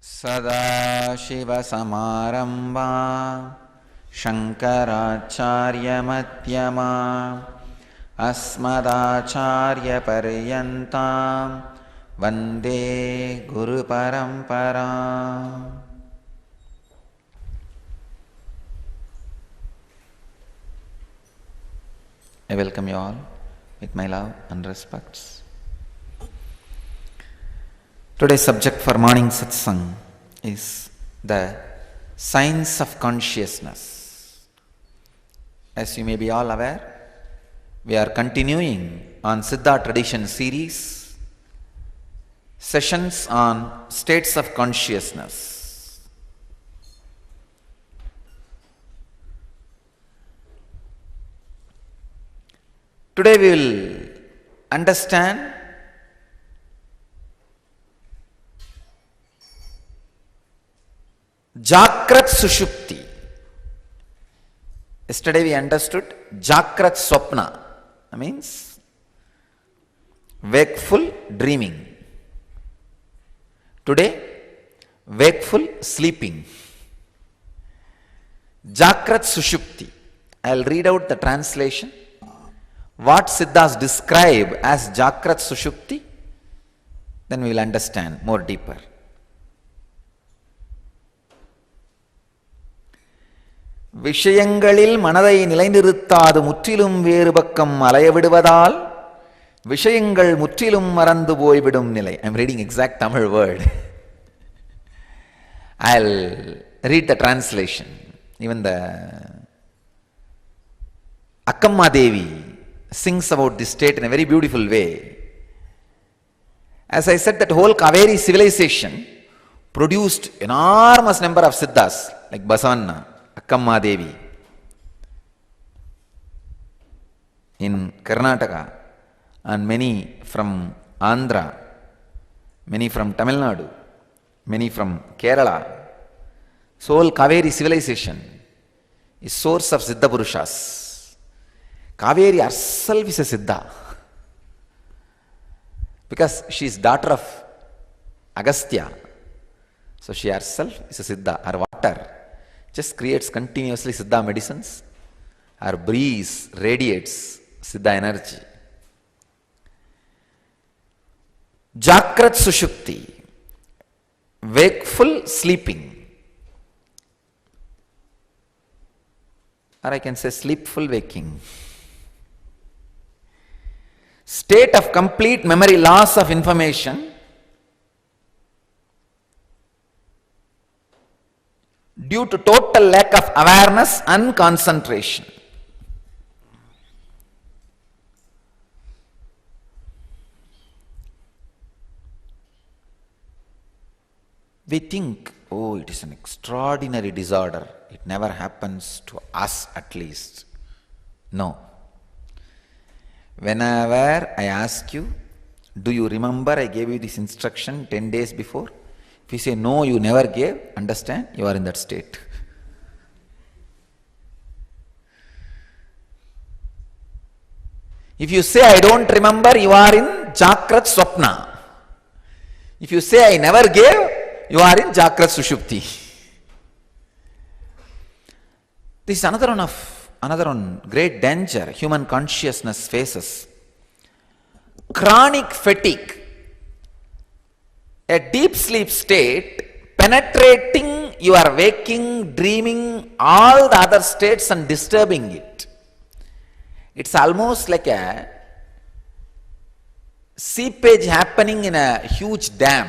सदाशिवसमारम्भा शङ्कराचार्यमध्यमा अस्मदाचार्यपर्यन्तां वन्दे गुरुपरम्परा। I welcome you all with my love and respects. Today's subject for morning satsang is the science of consciousness. As you may be all aware, we are continuing on Siddha tradition series, sessions on states of consciousness. Today we will understand Jakrat Sushupti. Yesterday we understood Jakrat Swapna, means wakeful dreaming. Today, wakeful sleeping. Jakrat Sushupti. I will read out the translation. What Siddhas describe as Jakrat Sushupti, then we will understand more deeper. விஷயங்களில் மனதை நிலைநிறுத்தாது முற்றிலும் வேறு பக்கம் அலைய விடுவதால் விஷயங்கள் முற்றிலும் மறந்து போய்விடும் நிலை. I am reading exact Tamil word. I will read the translation. Even the Akkamma Devi sings about this state in a very beautiful way. As I said, that whole Kaveri civilization produced enormous number of Siddhas like Basavanna, Akkamma Devi in Karnataka, and many from Andhra, many from Tamil Nadu, many from Kerala. So whole Kaveri civilization is source of Siddha Purushas. Kaveri herself is a Siddha because she is daughter of Agastya. So she herself is a Siddha. Her water just creates continuously Siddha medicines. Her breeze radiates Siddha energy. Jakrat Sushupti, wakeful sleeping. Or I can say sleepful waking. State of complete memory loss of information due to total lack of awareness and concentration. We think, oh, it is an extraordinary disorder. It never happens to us at least. No. Whenever I ask you, do you remember I gave you this instruction 10 days before? If you say, no, you never gave, understand, you are in that state. If you say, I don't remember, you are in Jakrat Swapna. If you say, I never gave, you are in Jakrat Sushupti. This is another one great danger human consciousness faces. Chronic fatigue. A deep sleep state penetrating your waking, dreaming, all the other states and disturbing it. It's almost like a seepage happening in a huge dam.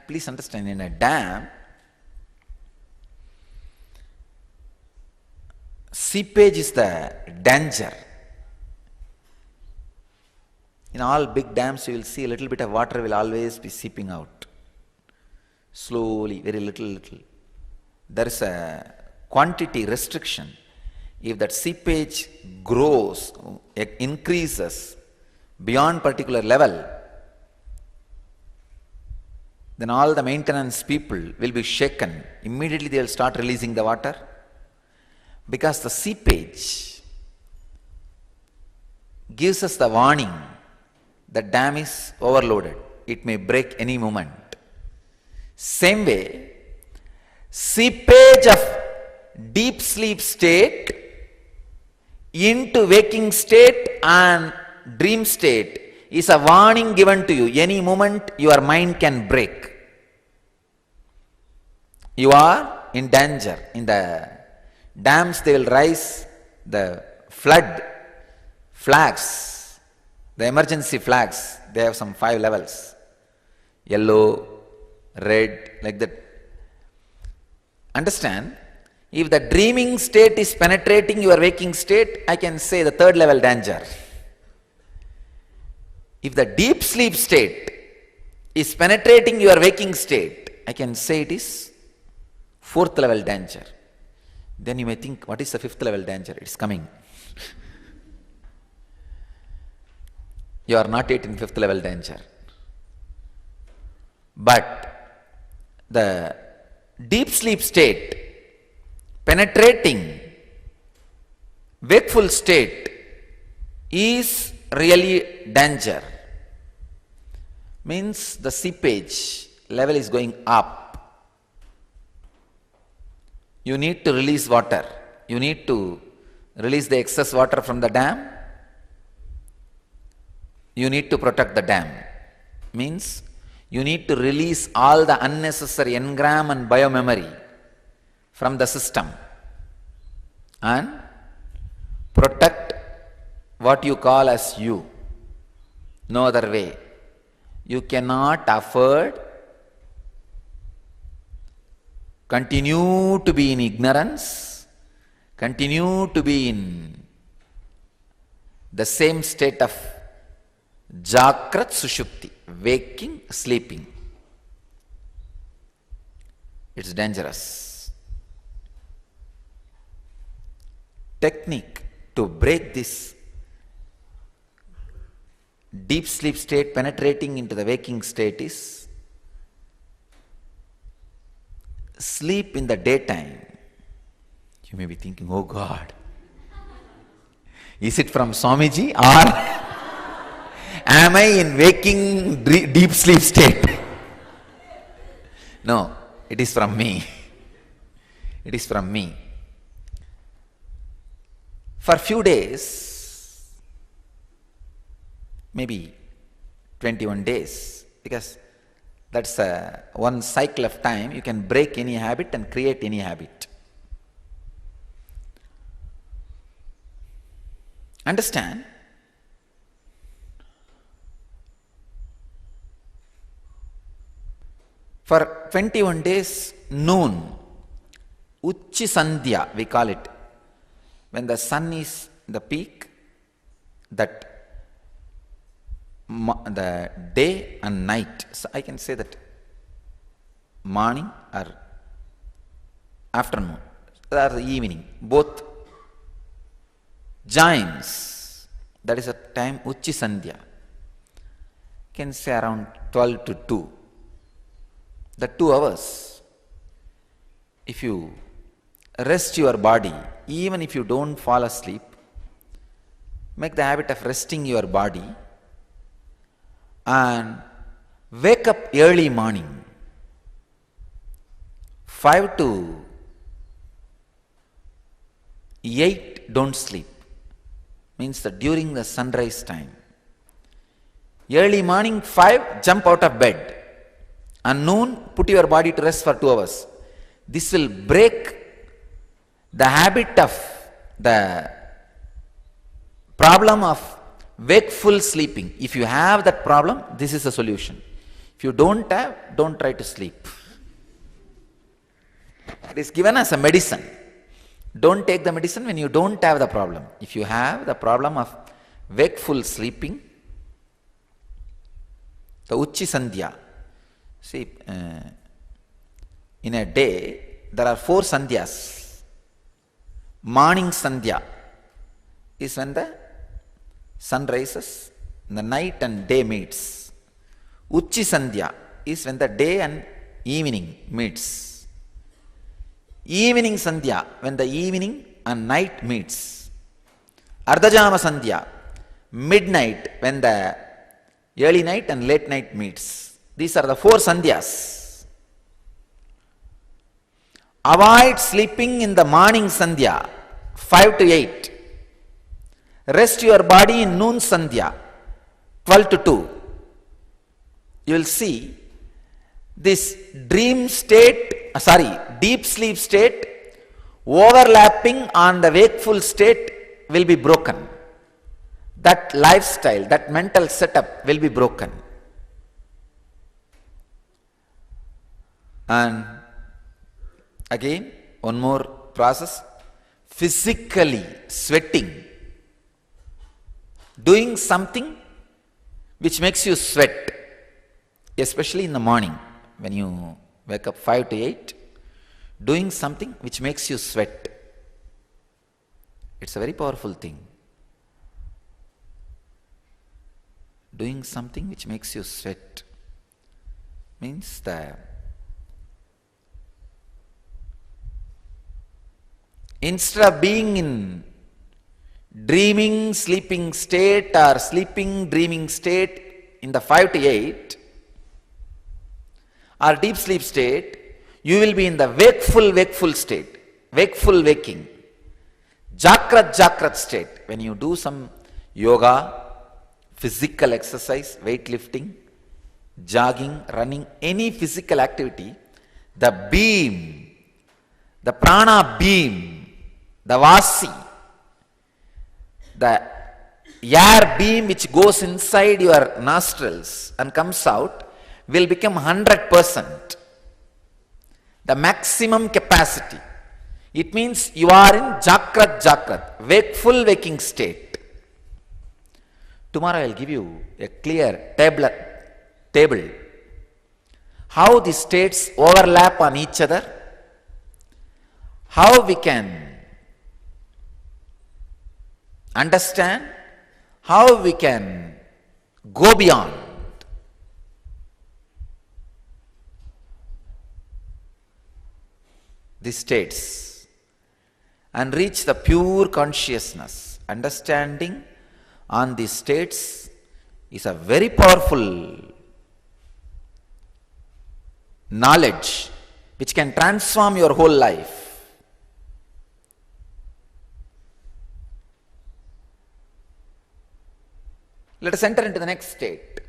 Please understand, in a dam, seepage is the danger. In all big dams, you will see a little bit of water will always be seeping out. Slowly, very little. There is a quantity restriction. If that seepage grows, increases beyond particular level, then all the maintenance people will be shaken. Immediately they will start releasing the water. Because the seepage gives us the warning the dam is overloaded. It may break any moment. Same way, seepage of deep sleep state into waking state and dream state is a warning given to you. Any moment your mind can break. You are in danger. In the dams they will rise the flood flags, the emergency flags. They have some 5 levels. Yellow, red, like that. Understand? If the dreaming state is penetrating your waking state, I can say the 3rd level danger. If the deep sleep state is penetrating your waking state, I can say it is 4th level danger. Then you may think, what is the 5th level danger? It's coming. You are not yet in 5th level danger. But the deep sleep state penetrating wakeful state is really danger. Means the seepage level is going up. You need to release water. You need to release the excess water from the dam. You need to protect the dam. Means you need to release all the unnecessary engram and biomemory from the system and protect what you call as you. No other way. You cannot afford continue to be in ignorance, continue to be in the same state of Jagrat Sushupti, waking, sleeping. It's dangerous. Technique to break this deep sleep state penetrating into the waking state is sleep in the daytime. You may be thinking, oh God, is it from Swamiji or am I in waking deep sleep state? No, it is from me. It is from me. For few days, maybe 21 days, because that's one cycle of time, you can break any habit and create any habit. Understand? For 21 days, noon, Uchi Sandhya, we call it. When the sun is the peak, that the day and night, so I can say that morning or afternoon or the evening, both joins. That is a time Uchi Sandhya. Can say around 12 to 2. The 2 hours, if you rest your body, even if you don't fall asleep, make the habit of resting your body and wake up early morning. 5 to 8 don't sleep. Means that during the sunrise time. Early morning 5, jump out of bed. And noon, put your body to rest for 2 hours. This will break the habit of the problem of wakeful sleeping. If you have that problem, this is a solution. If you don't have, don't try to sleep. It is given as a medicine. Don't take the medicine when you don't have the problem. If you have the problem of wakeful sleeping, the Uchi Sandhya. See, in a day, there are 4 Sandhyas. Morning Sandhya is when the sun rises, the night and day meets. Uchi Sandhya is when the day and evening meets. Evening Sandhya, when the evening and night meets. Ardhajama Sandhya, midnight, when the early night and late night meets. These are the 4 Sandhyas. Avoid sleeping in the morning sandhya, 5 to 8. Rest your body in noon sandhya, 12 to 2. You will see this deep sleep state overlapping on the wakeful state will be broken. That lifestyle, that mental setup will be broken. And again, one more process, physically sweating, doing something which makes you sweat, especially in the morning when you wake up 5 to 8, doing something which makes you sweat. It's a very powerful thing. Doing something which makes you sweat means that instead of being in dreaming, sleeping state or sleeping, dreaming state in the 5 to 8 or deep sleep state, you will be in the wakeful state, wakeful waking, Jakrat state. When you do some yoga, physical exercise, weightlifting, jogging, running, any physical activity, the beam, the prana beam, the vasi, the air beam which goes inside your nostrils and comes out will become 100%. The maximum capacity. It means you are in Jakrat, wakeful waking state. Tomorrow I will give you a clear table. How the states overlap on each other. How we can understand. How we can go beyond. The states and reach the pure consciousness. Understanding on these states is a very powerful knowledge which can transform your whole life. Let us enter into the next state.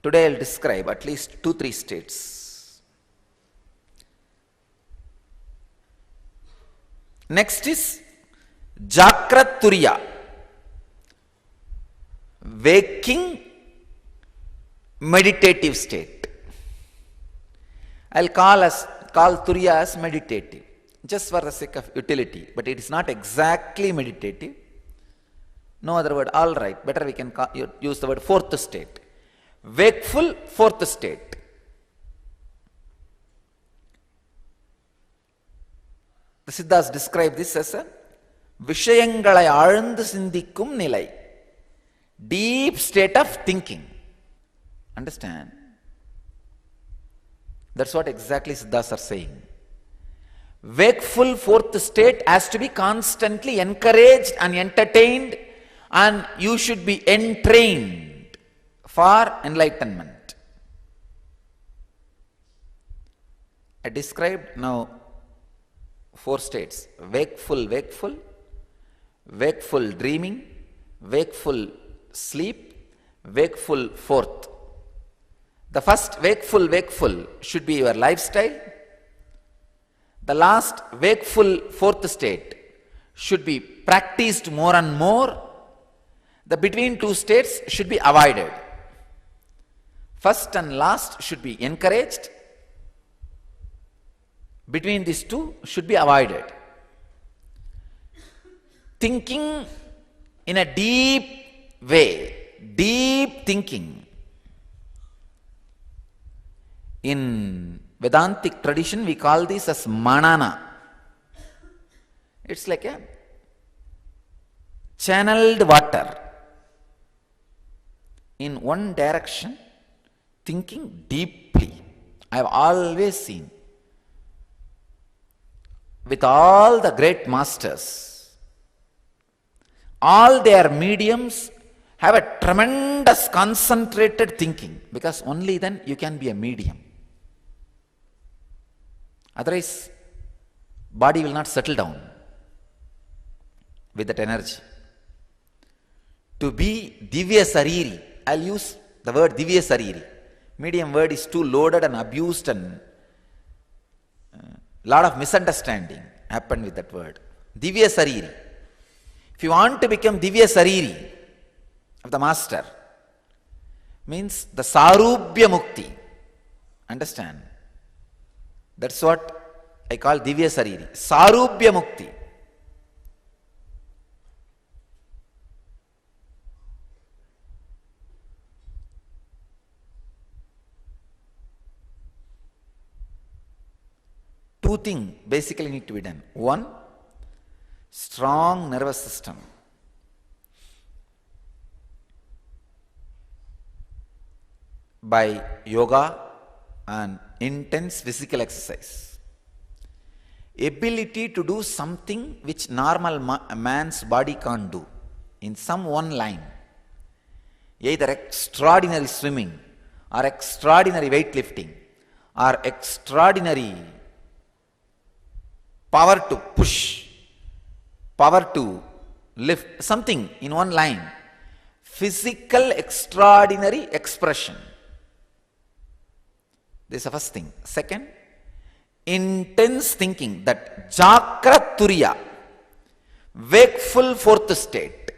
Today I will describe at least 2-3 states. Next is Jakrat Turiya, waking meditative state. I'll call Turiya as meditative, just for the sake of utility, but it is not exactly meditative. No other word, all right, better we can use the word fourth state. Wakeful fourth state. The Siddhas describe this as a Vishayangalai ஆழ்ந்து சிந்திக்கும் நிலை, deep state of thinking. Understand? That's what exactly Siddhas are saying. Wakeful fourth state has to be constantly encouraged and entertained, and you should be entrained for enlightenment. I described now 4 states: wakeful, wakeful dreaming, wakeful sleep, wakeful fourth. The first wakeful should be your lifestyle. The last wakeful fourth state should be practiced more and more. The between 2 states should be avoided. First and last should be encouraged. Between these 2 should be avoided. Thinking in a deep way, deep thinking. In Vedantic tradition, we call this as manana. It's like a channeled water in one direction, thinking deeply. I have always seen with all the great masters, all their mediums have a tremendous concentrated thinking, because only then you can be a medium. Otherwise, body will not settle down with that energy. To be Divya Sariri, I'll use the word Divya Sariri. Medium word is too loaded and abused, and lot of misunderstanding happened with that word. Divya Sariri. If you want to become Divya Sariri of the master, means the Sarubhya Mukti. Understand? That's what I call Divya Sariri. Sarubhya Mukti. Two things basically need to be done. One, strong nervous system. By yoga and intense physical exercise. Ability to do something which normal man's body can't do in some one line. Either extraordinary swimming, or extraordinary weightlifting, or extraordinary power to push, power to lift, something in one line. Physical extraordinary expression. This is the first thing. Second, intense thinking, that Jagrat Turiya, wakeful fourth state.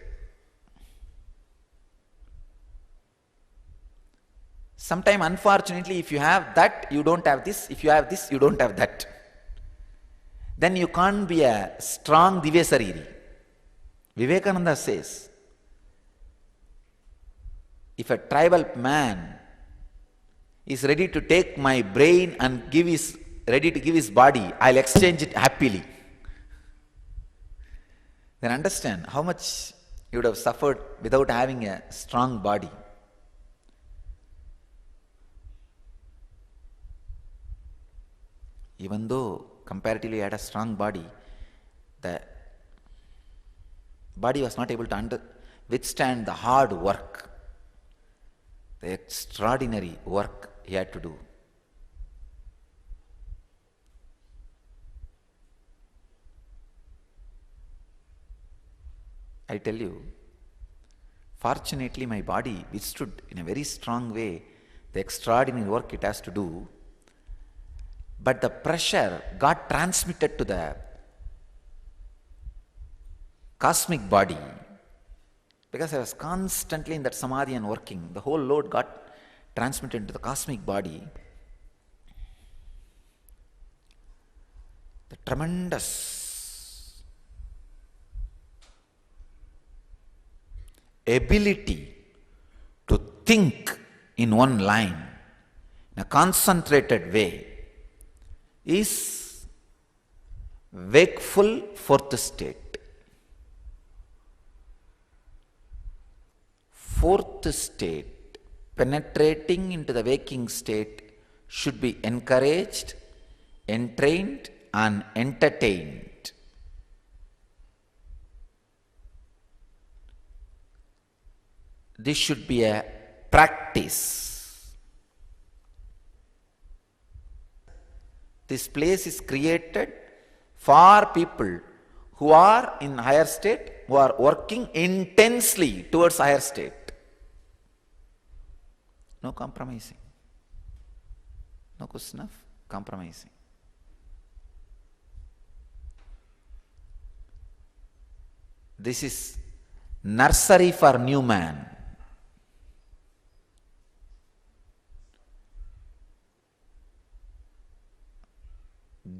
Sometimes, unfortunately, if you have that, you don't have this. If you have this, you don't have that. Then you can't be a strong Divya Sariri. Vivekananda says, if a tribal man is ready to take my brain and ready to give his body, I'll exchange it happily. Then understand how much you would have suffered without having a strong body. Even though comparatively had a strong body, the body was not able to withstand the hard work, the extraordinary work he had to do. I tell you, fortunately my body withstood in a very strong way the extraordinary work it has to do. But the pressure got transmitted to the cosmic body, because I was constantly in that samadhi and working. The whole load got transmitted to the cosmic body. The tremendous ability to think in one line, in a concentrated way, is wakeful fourth state. Fourth state, penetrating into the waking state, should be encouraged, entrained, and entertained. This should be a practice. This place is created for people who are in higher state, who are working intensely towards higher state. No compromising. No question of compromising. This is nursery for new man.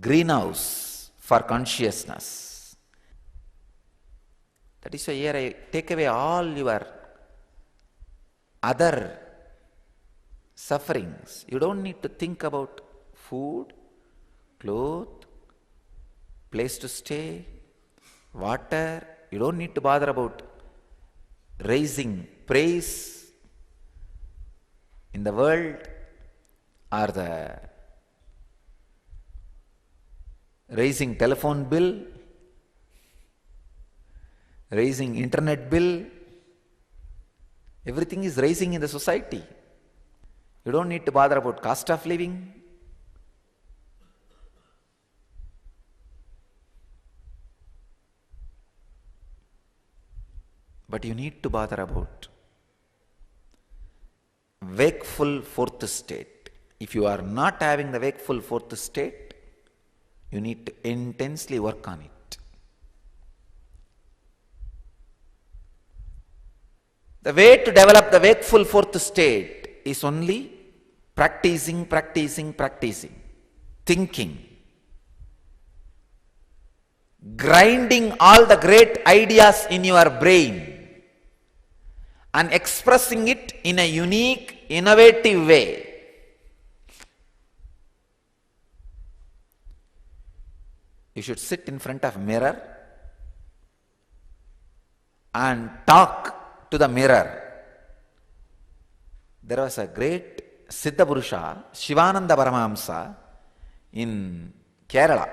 Greenhouse for consciousness. That is why here I take away all your other sufferings. You don't need to think about food, clothes, place to stay, water. You don't need to bother about raising praise in the world, or the raising telephone bill, raising internet bill. Everything is raising in the society. You don't need to bother about cost of living. But you need to bother about wakeful fourth state. If you are not having the wakeful fourth state, you need to intensely work on it. The way to develop the wakeful fourth state is only practicing, thinking, grinding all the great ideas in your brain and expressing it in a unique, innovative way. You should sit in front of a mirror and talk to the mirror. There was a great Siddha Purusha, Shivananda Paramahamsa, in Kerala.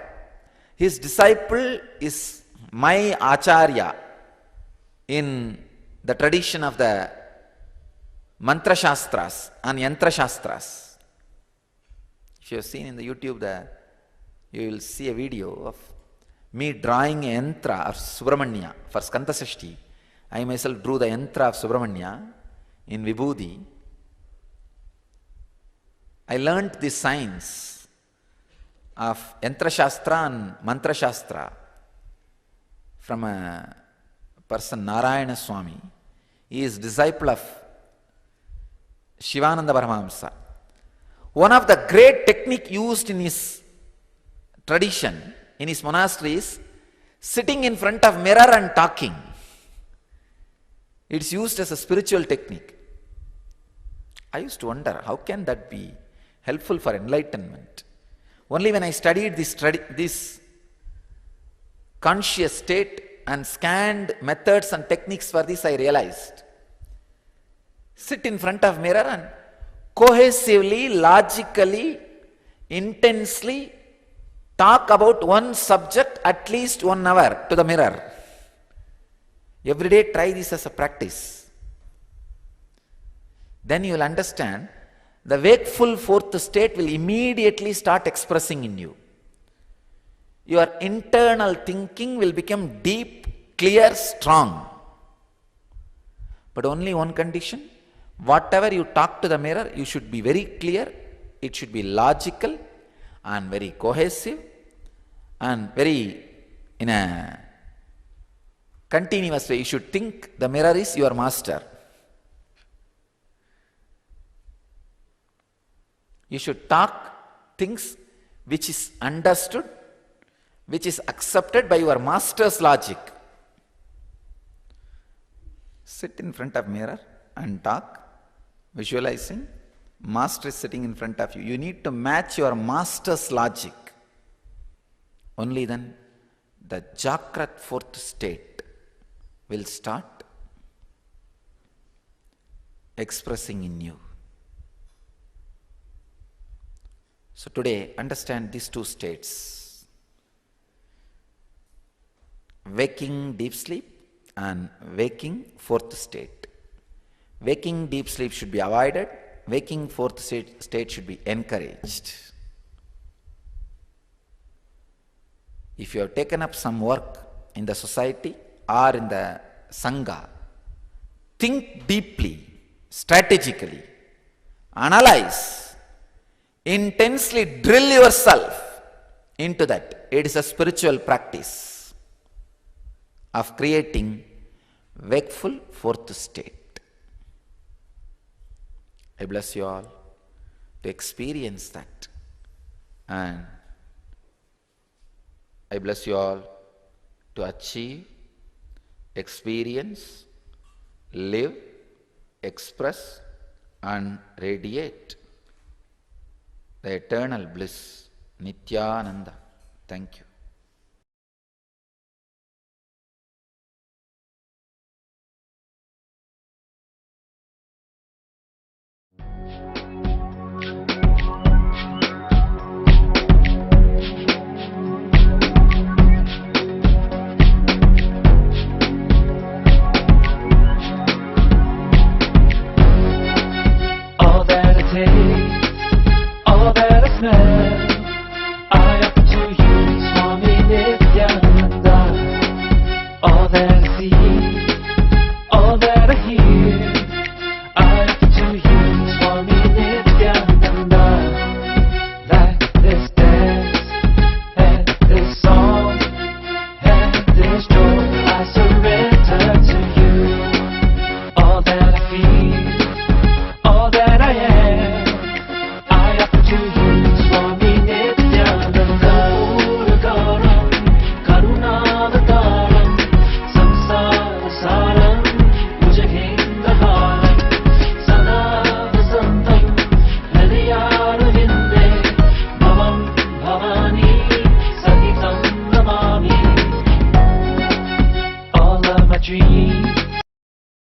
His disciple is my Acharya in the tradition of the Mantra Shastras and Yantra Shastras. If you have seen in the YouTube, you will see a video of me drawing a yantra of Subramanya for Skanda Sashti. I myself drew the yantra of Subramanya in Vibhuti. I learnt the science of Yantra Shastra and Mantra Shastra from a person, Narayana Swami. He is disciple of Shivananda Paramahamsa. One of the great technique used in his tradition, in his monastery, is sitting in front of mirror and talking. It's used as a spiritual technique. I used to wonder, how can that be helpful for enlightenment? Only when I studied this conscious state and scanned methods and techniques for this, I realized. Sit in front of mirror and cohesively, logically, intensely talk about one subject at least 1 hour to the mirror. Every day try this as a practice. Then you will understand the wakeful fourth state will immediately start expressing in you. Your internal thinking will become deep, clear, strong. But only one condition: whatever you talk to the mirror, you should be very clear, it should be logical and very cohesive and very in a continuous way. You should think the mirror is your master. You should talk things which is understood, which is accepted by your master's logic. Sit in front of mirror and talk, visualizing. Master is sitting in front of you. You need to match your master's logic. Only then the Jagrat fourth state will start expressing in you. So today, understand these two states: waking deep sleep and waking fourth state. Waking deep sleep should be avoided. Waking fourth state should be encouraged. If you have taken up some work in the society or in the Sangha, think deeply, strategically, analyze, intensely drill yourself into that. It is a spiritual practice of creating wakeful fourth state. I bless you all to experience that, and I bless you all to achieve, experience, live, express and radiate the eternal bliss, Nityananda. Thank you.